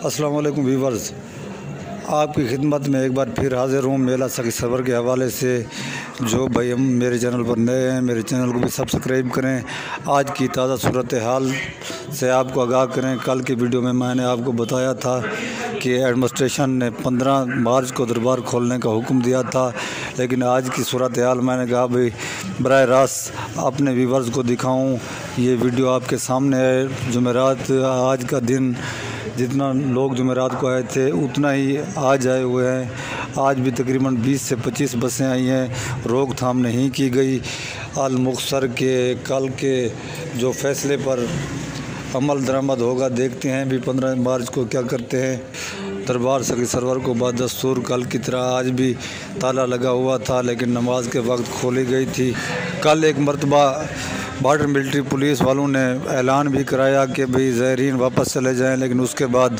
السلام علیکم ویورز، آپ کی خدمت میں ایک بار پھر حاضر ہوں میلہ سخی سرور کے حوالے سے۔ جو بھائی ہم میرے چینل پر نئے ہیں، میرے چینل کو بھی سبسکرائب کریں، آج کی تازہ صورتحال سے آپ کو آگاہ کریں۔ کل کی ویڈیو میں نے آپ کو بتایا تھا کہ ایڈمنسٹریشن نے 15 مارچ کو دربار کھولنے کا حکم دیا تھا، لیکن آج کی صورتحال میں نے کہا بھائی براہ راست اپنے ویورز کو دکھاؤں۔ یہ ویڈیو آپ کے سامنے ہے۔ جمعرات آج کا دن جتنا لوگ جمعرات کو آئے تھے اتنا ہی آج آئے ہوئے ہیں۔ آج بھی تقریباً 20 سے 25 بسیں آئی ہیں، روک تھام نہیں کی گئی۔ المختصر کے کل کے جو فیصلے پر عمل درآمد ہوگا، دیکھتے ہیں بھی 15 مارچ کو کیا کرتے ہیں۔ دربار سخی سرور کو بدستور کل کی طرح آج بھی تالا لگا ہوا تھا، لیکن نماز کے وقت کھولی گئی تھی۔ کل ایک مرتبہ بارڈر ملٹری پولیس والوں نے اعلان بھی کرایا کہ بھئی زائرین واپس چلے جائیں، لیکن اس کے بعد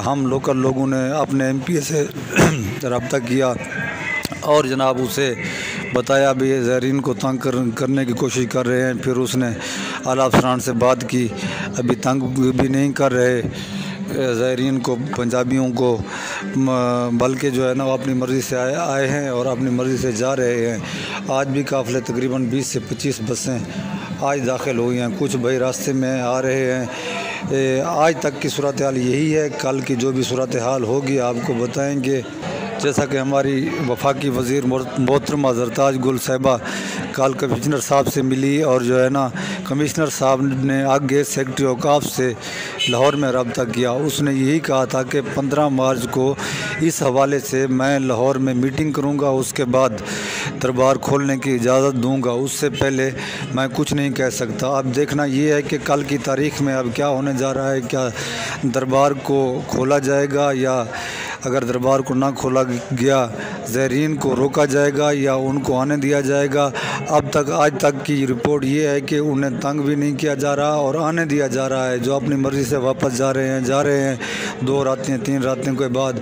ہم لوکل لوگوں نے اپنے ایم پی سے رابطہ کیا اور جناب اسے بتایا بھی زائرین کو تنگ کرنے کی کوشش کر رہے ہیں۔ پھر اس نے اعلیٰ افسران سے بات کی، ابھی تنگ بھی نہیں کر رہے زائرین کو، پنجابیوں کو، بلکہ جو ہے نا وہ اپنی مرضی سے آئے ہیں اور اپنی مرضی سے جا رہے ہیں۔ آج بھی قافلے تقریباً 20 سے 25 بسیں آج داخل ہوئی ہیں، کچھ بھائی راستے میں آ رہے ہیں۔ آج تک کی صورتحال یہی ہے، کل کی جو بھی صورتحال ہوگی آپ کو بتائیں گے۔ جیسا کہ ہماری وفاقی وزیر محترمہ زرتاج گل صاحبہ کل کمشنر صاحب سے ملی، اور جو ہے نا کمشنر صاحب نے آگے سیکرٹری اوقاف سے لاہور میں رابطہ کیا۔ اس نے یہی کہا تھا کہ 15 مارچ کو اس حوالے سے میں لاہور میں میٹنگ کروں گا، اس کے بعد دربار کھولنے کی اجازت دوں گا، اس سے پہلے میں کچھ نہیں کہہ سکتا۔ اب دیکھنا یہ ہے کہ کل کی تاریخ میں اب کیا ہونے جا رہا ہے، کیا دربار کو کھولا جائے گا، یا اگر دربار کو نہ کھولا گیا زائرین کو روکا جائے گا یا ان کو آنے دیا جائے گا۔ آج تک کی رپورٹ یہ ہے کہ انہیں تنگ بھی نہیں کیا جا رہا اور آنے دیا جا رہا ہے، جو اپنی مرضی سے واپس جا رہے ہیں 2 راتیں 3 راتوں کے بعد۔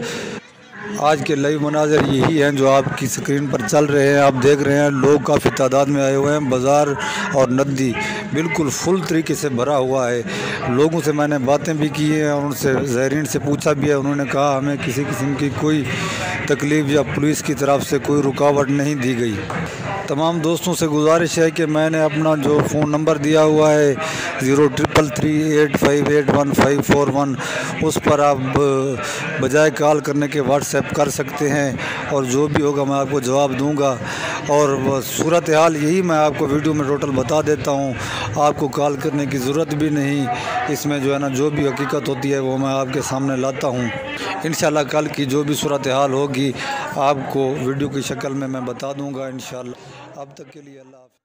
آج کے لائیو مناظر یہی ہیں جو آپ کی سکرین پر چل رہے ہیں، آپ دیکھ رہے ہیں۔ لوگ کافی تعداد میں آئے ہوئے ہیں، بازار اور ندی بالکل فل طریقے سے بھرا ہوا ہے۔ لوگوں سے میں نے باتیں بھی کی ہیں اور ان سے زائرین سے پوچھا بھی ہے، انہوں نے کہا ہمیں کسی قسم کی کوئی تکلیف یا پولیس کی طرف سے کوئی رکاوٹ نہیں دی گئی۔ تمام دوستوں سے گزارش ہے کہ میں نے اپنا جو فون نمبر دیا ہوا ہے 0333858141 اس پر آپ بجائے کال کرنے کے واٹس ایپ کر سکتے ہیں، اور جو بھی ہوگا میں آپ کو جواب دوں گا۔ اور صورتحال یہی میں آپ کو ویڈیو میں ٹوٹل بتا دیتا ہوں، آپ کو کال کرنے کی ضرورت بھی نہیں۔ اس میں جو ہے نا جو بھی حقیقت ہوتی ہے وہ میں آپ کے سامنے لاتا ہوں۔ انشاءاللہ کل کی جو بھی صورتحال ہوگی آپ کو ویڈیو کی شکل میں بتا دوں گا انشاءاللہ۔ اب تک کے لیے اللہ حافظ۔